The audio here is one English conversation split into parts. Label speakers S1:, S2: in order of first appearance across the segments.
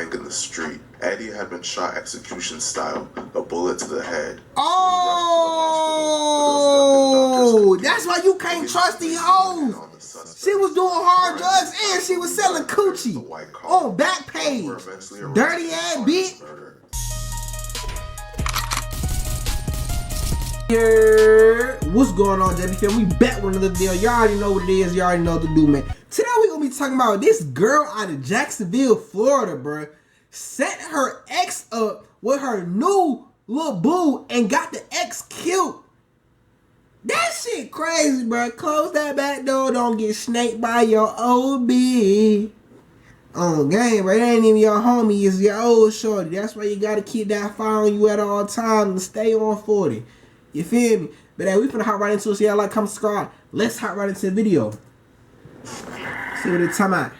S1: lying in the street. Eddie had been shot execution style, a bullet to the head.
S2: Oh, that's why you can't trust these hoes. She was doing hard drugs and she was selling coochie on Backpage. Dirty ass bitch. Yeah, what's going on, JBsiah? We back with another deal. Y'all already know what it is. Y'all already know what to do, man. Today we gonna be talking about this girl out of Jacksonville, Florida, bruh. Set her ex up with her new little boo and got the ex killed. That shit crazy, bruh. Close that back door. Don't get snaked by your old bitch. Oh, game, bro. It ain't even your homie. It's your old shorty. That's why you gotta keep that fire on you at all times and stay on 40. You feel me? But hey, we finna hop right into it. So y'all like, comment, subscribe. Let's hop right into the video. See what it's talking about.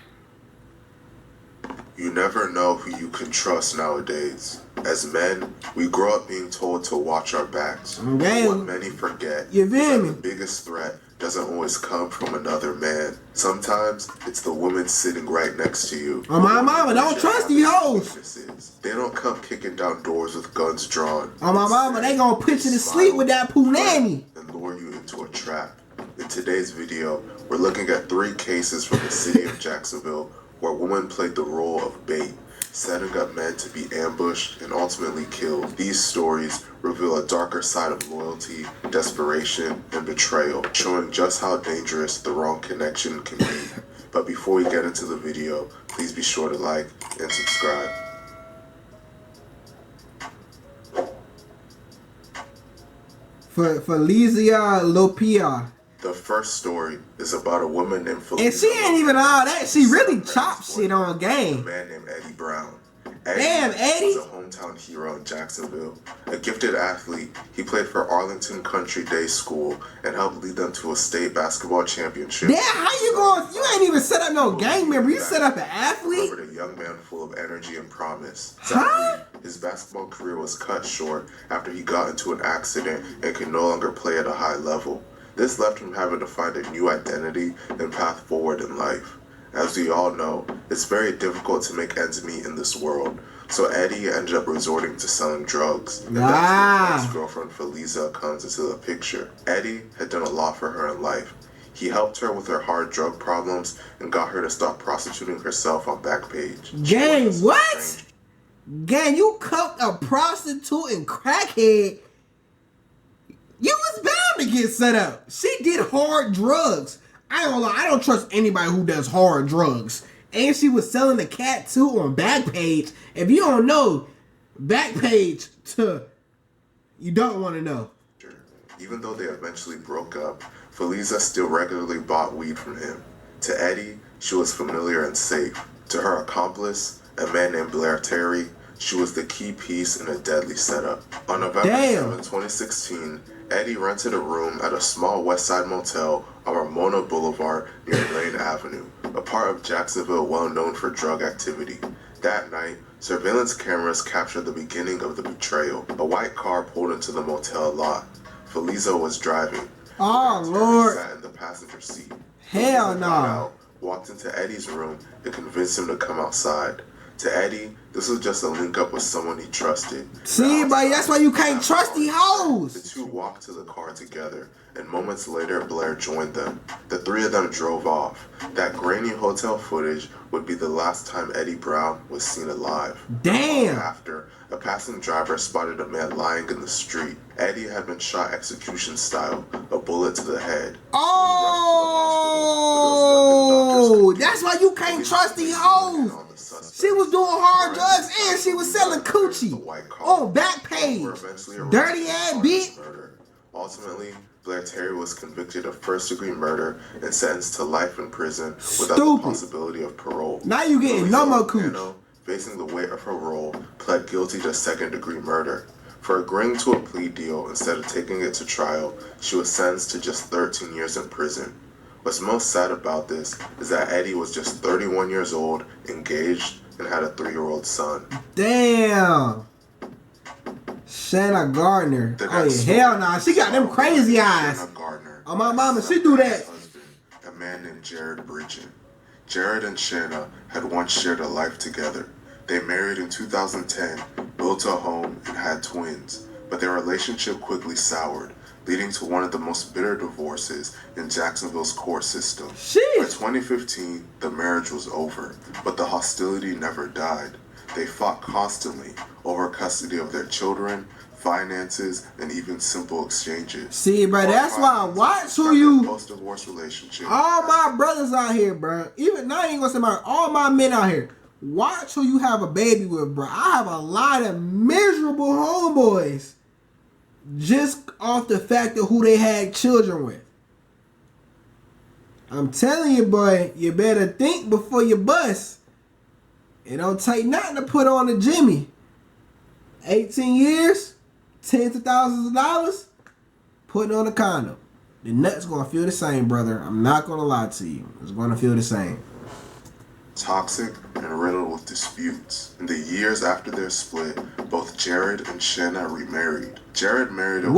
S1: You never know who you can trust nowadays. As men, we grow up being told to watch our backs.
S2: Okay.
S1: What many forget
S2: You
S1: is
S2: feel
S1: that
S2: me?
S1: the biggest threat doesn't always come from another man. Sometimes it's the woman sitting right next to you.
S2: Oh, my mama, don't trust these hoes.
S1: They don't come kicking down doors with guns drawn.
S2: Oh, my mama, they gonna put you to sleep with that punani.
S1: And lure you into a trap. In today's video, we're looking at 3 cases from the city of Jacksonville where women played the role of bait, setting up men to be ambushed and ultimately killed. These stories reveal a darker side of loyalty, desperation, and betrayal, showing just how dangerous the wrong connection can be. But before we get into the video, please be sure to like and subscribe.
S2: Felicia Lopia.
S1: The first story is about a woman named Felicia.
S2: And she ain't even all that. She really chopped shit on
S1: A
S2: game.
S1: man named Eddie Brown.
S2: Damn, Eddie.
S1: was a hometown hero in Jacksonville. A gifted athlete, he played for Arlington Country Day School and helped lead them to a state basketball championship.
S2: Damn, how you going? You ain't even set up no gang member. You set up an athlete?
S1: Covered a young man full of energy and promise.
S2: Huh?
S1: Sadly, his basketball career was cut short after he got into an accident and could no longer play at a high level. This left him having to find a new identity and path forward in life. As we all know, it's very difficult to make ends meet in this world, so Eddie ended up resorting to selling drugs. And that's when his girlfriend Felicia comes into the picture. Eddie had done a lot for her in life. He helped her with her hard drug problems and got her to stop prostituting herself on Backpage.
S2: Gang, what? Gang, you cuffed a prostitute and crackhead. You was bound to get set up. She did hard drugs. I don't lie, I don't trust anybody who does hard drugs. And she was selling the cat too on Backpage. If you don't know, Backpage, you don't want to know.
S1: Even though they eventually broke up, Felicia still regularly bought weed from him. To Eddie, she was familiar and safe. To her accomplice, a man named Blair Terry, she was the key piece in a deadly setup. On November 7, 2016, Eddie rented a room at a small West Side motel on Ramona Boulevard near Lane Avenue, a part of Jacksonville well known for drug activity. That night, surveillance cameras captured the beginning of the betrayal. A white car pulled into the motel lot. Felicia was driving.
S2: Oh, Lord.
S1: Sat in the passenger seat.
S2: Hell
S1: Felicia
S2: no.
S1: got out, walked into Eddie's room and convinced him to come outside. To Eddie, this was just a link up with someone he trusted.
S2: See, buddy, that's why you can't trust these hoes.
S1: The two walked to the car together, and moments later, Blair joined them. The 3 of them drove off. That grainy hotel footage would be the last time Eddie Brown was seen alive.
S2: Damn.
S1: After, a passing driver spotted a man lying in the street. Eddie had been shot execution style, a bullet to the head.
S2: Oh, that's why you can't trust these hoes. She was doing hard drugs and she was selling coochie on Backpage. Dirty ass bitch.
S1: Ultimately, Blair Terry was convicted of first-degree murder and sentenced to life in prison without the possibility of parole.
S2: Now you getting no more coochie.
S1: Facing the weight of her role, pled guilty to second-degree murder. For agreeing to a plea deal instead of taking it to trial, she was sentenced to just 13 years in prison. What's most sad about this is that Eddie was just 31 years old, engaged, and had a 3-year-old son.
S2: Damn. Shanna Gardner. Oh yeah, hell nah. She got them crazy eyes.
S1: Shanna Gardner.
S2: Oh my mama, she do that.
S1: Husband, a man named JBsiah. Jared and Shanna had once shared a life together. They married in 2010, built a home, and had twins, but their relationship quickly soured, leading to one of the most bitter divorces in Jacksonville's court system. By 2015, the marriage was over, but the hostility never died. They fought constantly over custody of their children, finances, and even simple exchanges.
S2: See, bro, that's why I watch who you...
S1: Post-divorce relationship.
S2: All my brothers out here, bro. Even, I ain't gonna say all my men out here. Watch who you have a baby with, bro. I have a lot of miserable homeboys just off the fact of who they had children with. I'm telling you, boy, you better think before you bust. It don't take nothing to put on a Jimmy. 18 years, tens of thousands of dollars, putting on a condom. The nut's gonna feel the same, brother. I'm not gonna lie to you. It's gonna feel the same.
S1: Toxic and riddled with disputes. In the years after their split, both Jared and Shanna remarried. Jared married a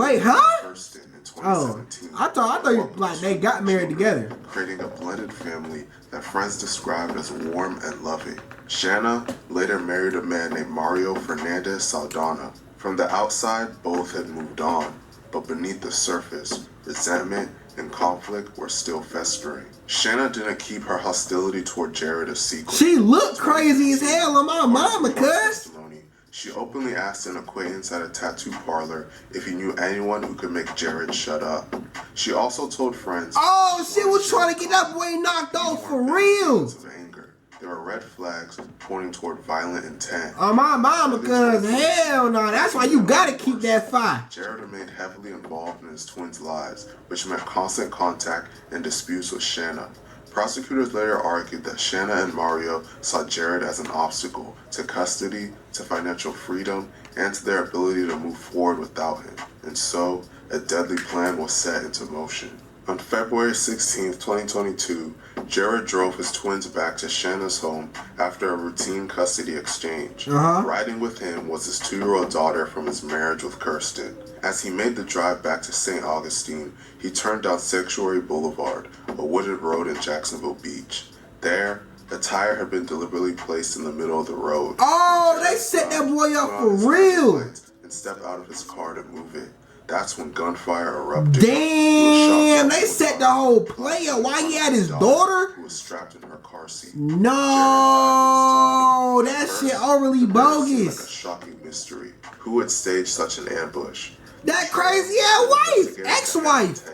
S1: Kirsten in 2017.
S2: I thought you, like, they got married together.
S1: Creating a blended family that friends described as warm and loving. Shanna later married a man named Mario Fernandez Saldana. From the outside, both had moved on, but beneath the surface, resentment and conflict were still festering. Shanna didn't keep her hostility toward Jared a secret.
S2: She looked crazy as hell on my mama, cuz.
S1: She openly asked an acquaintance at a tattoo parlor if he knew anyone who could make Jared shut up. She also told friends...
S2: Oh, she was trying to get that boy knocked off for real.
S1: There were red flags pointing toward violent intent.
S2: Oh, my mama, cuz hell no. That's why you gotta keep that fire.
S1: Jared remained heavily involved in his twins' lives, which meant constant contact and disputes with Shanna. Prosecutors later argued that Shanna and Mario saw Jared as an obstacle to custody, to financial freedom, and to their ability to move forward without him. And so, a deadly plan was set into motion. On February 16, 2022, Jared drove his twins back to Shanna's home after a routine custody exchange. Riding with him was his 2-year-old daughter from his marriage with Kirsten. As he made the drive back to St. Augustine, he turned down Sanctuary Boulevard, a wooded road in Jacksonville Beach. There, a tire had been deliberately placed in the middle of the road.
S2: Oh, they set that boy up for real!
S1: And stepped out of his car to move it. That's when gunfire erupted.
S2: Damn, they set the whole play up. Why he had his daughter?
S1: Who was strapped in her car seat.
S2: No, that shit overly bogus.
S1: Like a shocking mystery. Who would stage such an ambush?
S2: That crazy ass wife, ex-wife.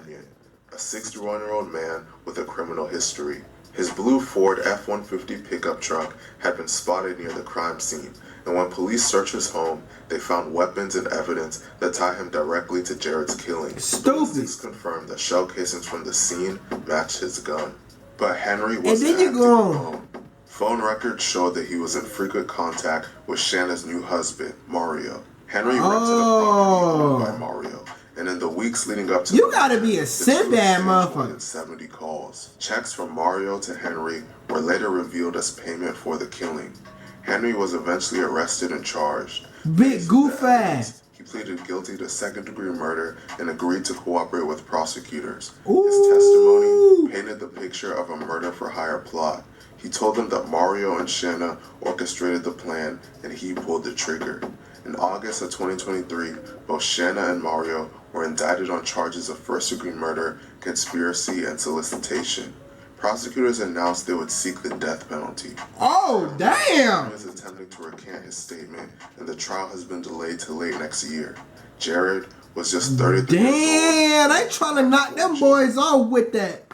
S1: A 61-year-old man with a criminal history. His blue Ford F-150 pickup truck had been spotted near the crime scene, and when police searched his home, they found weapons and evidence that tie him directly to Jared's killing.
S2: Stupid.
S1: Police confirmed that shell casings from the scene matched his gun. But Henry was
S2: and then you go on.
S1: Phone records showed that he was in frequent contact with Shanna's new husband, Mario. Henry rented a property owned by Mario, and in the weeks leading up to
S2: gotta be a sin-bad motherfucker.
S1: 70 calls. Checks from Mario to Henry were later revealed as payment for the killing. Henry was eventually arrested and charged.
S2: Big goof ass.
S1: He pleaded guilty to second-degree murder and agreed to cooperate with prosecutors.
S2: Ooh.
S1: His testimony painted the picture of a murder-for-hire plot. He told them that Mario and Shanna orchestrated the plan and he pulled the trigger. In August of 2023, both Shanna and Mario were indicted on charges of first-degree murder, conspiracy, and solicitation. Prosecutors announced they would seek the death penalty.
S2: Oh, damn!
S1: He is attempting to recant his statement, and the trial has been delayed to late next year. Jared was just 33 years old.
S2: Damn, they trying to knock them boys off with that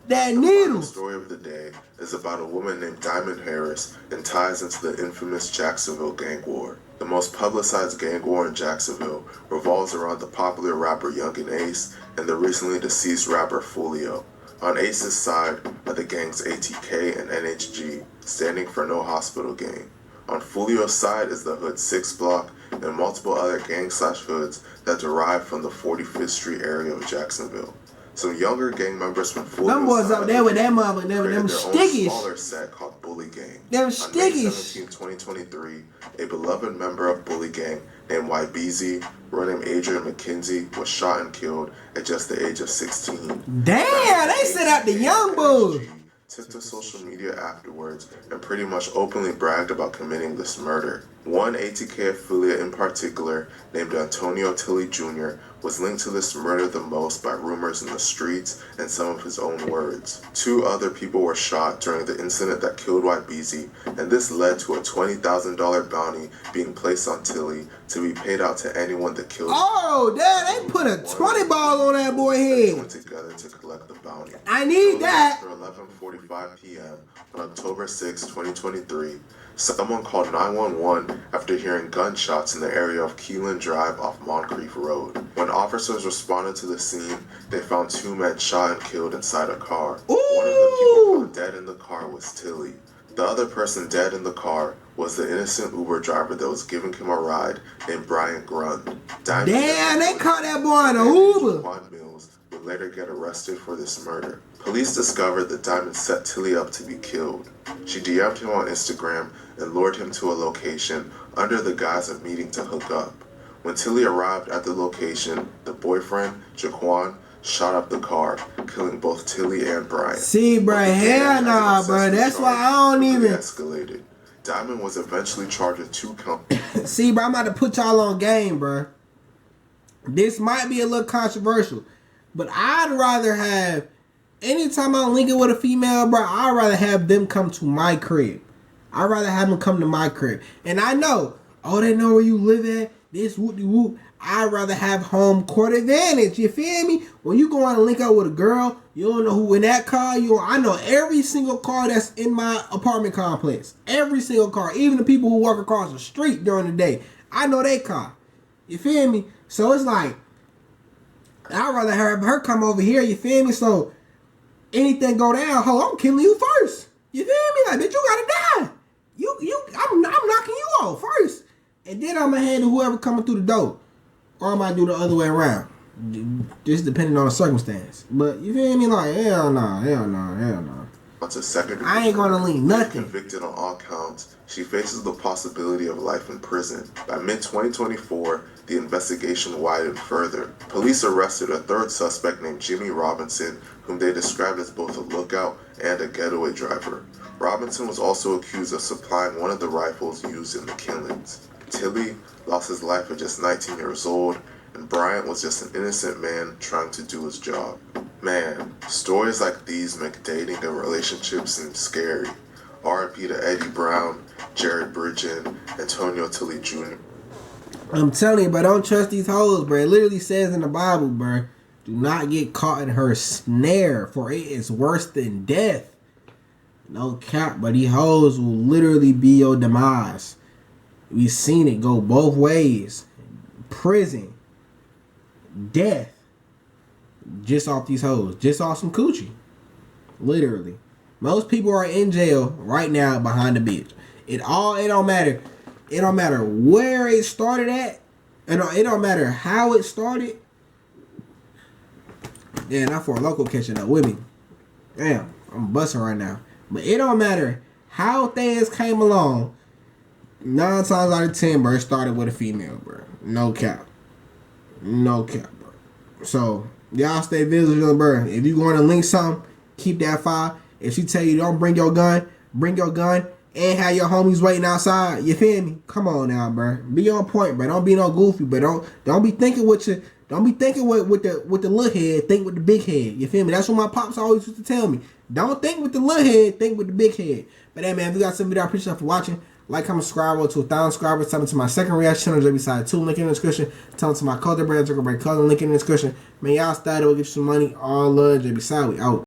S2: needle.
S1: The story of the day is about a woman named Diamond Harris and ties into the infamous Jacksonville gang war. The most publicized gang war in Jacksonville revolves around the popular rapper Young and Ace and the recently deceased rapper Fulio. On Ace's side are the gangs ATK and NHG, standing for No Hospital Gang. On Fulio's side is the Hood 6 block and multiple other gang/hoods that derive from the 45th Street area of Jacksonville. Some younger gang members from Fulio's
S2: them boys up there with that mother, them
S1: stickies. Smaller set called Bully Gang.
S2: Them
S1: On May
S2: stickies.
S1: 17, 2023, a beloved member of Bully Gang named JBsiah, real name Adrian McKenzie, was shot and killed at just the age of 16.
S2: Damn, they set out the young boys.
S1: took to social media afterwards and pretty much openly bragged about committing this murder. One ATK affiliate in particular, named Antonio Tilley Jr., was linked to this murder the most by rumors in the streets and some of his own words. 2 other people were shot during the incident that killed JBsiah, and this led to a $20,000 bounty being placed on Tilley to be paid out to anyone that killed him.
S2: Oh, damn, they put a 20 ball on that boy head.
S1: Went together to collect the bounty.
S2: I need that.
S1: After 11:45 p.m. on October 6, 2023, someone called 911 after hearing gunshots in the area of Keelan Drive off Moncrief Road. When officers responded to the scene, they found 2 men shot and killed inside a car.
S2: Ooh.
S1: One of the people found dead in the car was Tilley. The other person dead in the car was the innocent Uber driver that was giving him a ride named Brian Grund.
S2: Damn, they caught that boy in an Uber.
S1: Would later get arrested for this murder. Police discovered that Diamond set Tilley up to be killed. She DM'd him on Instagram and lured him to a location under the guise of meeting to hook up. When Tilley arrived at the location, the boyfriend, Jaquan, shot up the car, killing both Tilley and Brian.
S2: See, bro, hell nah, bro. That's why I don't even.
S1: Escalated. Diamond was eventually charged with 2 counts.
S2: See, bro, I'm about to put y'all on game, bro. This might be a little controversial, but I'd rather have, anytime I'm linking with a female, bro, I'd rather have them come to my crib. I'd rather have them come to my crib. And I know, oh, they know where you live at, this whoop-de-whoop. I'd rather have home court advantage, you feel me? When you go on and link up with a girl, you don't know who in that car, I know every single car that's in my apartment complex. Every single car, even the people who walk across the street during the day. I know they car. You feel me? So it's like, I'd rather have her come over here, you feel me? So anything go down, I'm killing you first. You feel me? Like, bitch, you gotta die. I'm knocking you off first. And then I'm gonna handle whoever coming through the door. Or I might do the other way around. Just depending on the circumstance. But you feel me? Like, hell no. I ain't gonna leave nothing.
S1: Convicted on all counts, she faces the possibility of life in prison. By mid-2024, the investigation widened further. Police arrested a 3rd suspect named Jimmy Robinson, whom they described as both a lookout and a getaway driver. Robinson was also accused of supplying one of the rifles used in the killings. Tilley lost his life at just 19 years old, and Bryant was just an innocent man trying to do his job. Man, stories like these make dating and relationships seem scary. R.I.P. to Eddie Brown, Jared Bridgen, Antonio Tilley Jr.
S2: I'm telling you, bro, don't trust these hoes, bro. It literally says in the Bible, bro, do not get caught in her snare, for it is worse than death. No cap, but these hoes will literally be your demise. We've seen it go both ways. Prison. Death. Just off these hoes. Just off some coochie. Literally. Most people are in jail right now behind the bitch. It don't matter. It don't matter where it started at. It don't matter how it started. Yeah, not for a local catching up with me. Damn, I'm busting right now. But it don't matter how things came along. 9 times out of 10, bro, it started with a female, bro. No cap. No cap, bro. So, y'all stay vigilant, bro. If you going to link something, keep that file. If she tell you don't bring your gun and have your homies waiting outside. You feel me? Come on now, bro. Be on point, bro. Don't be no goofy, but don't be thinking with the little head, think with the big head. You feel me? That's what my pops always used to tell me. Don't think with the little head, think with the big head. But hey man, if you got some video, I appreciate you for watching. Like, comment, subscribe, to 1,000 subscribers. Tell me to my second reaction channel, JBsiah 2, link in the description. Tell me to my clothing brand, JungleBredClothing, link in the description. Man, y'all stay there, we'll get you some money. All love, JBsiah, we out.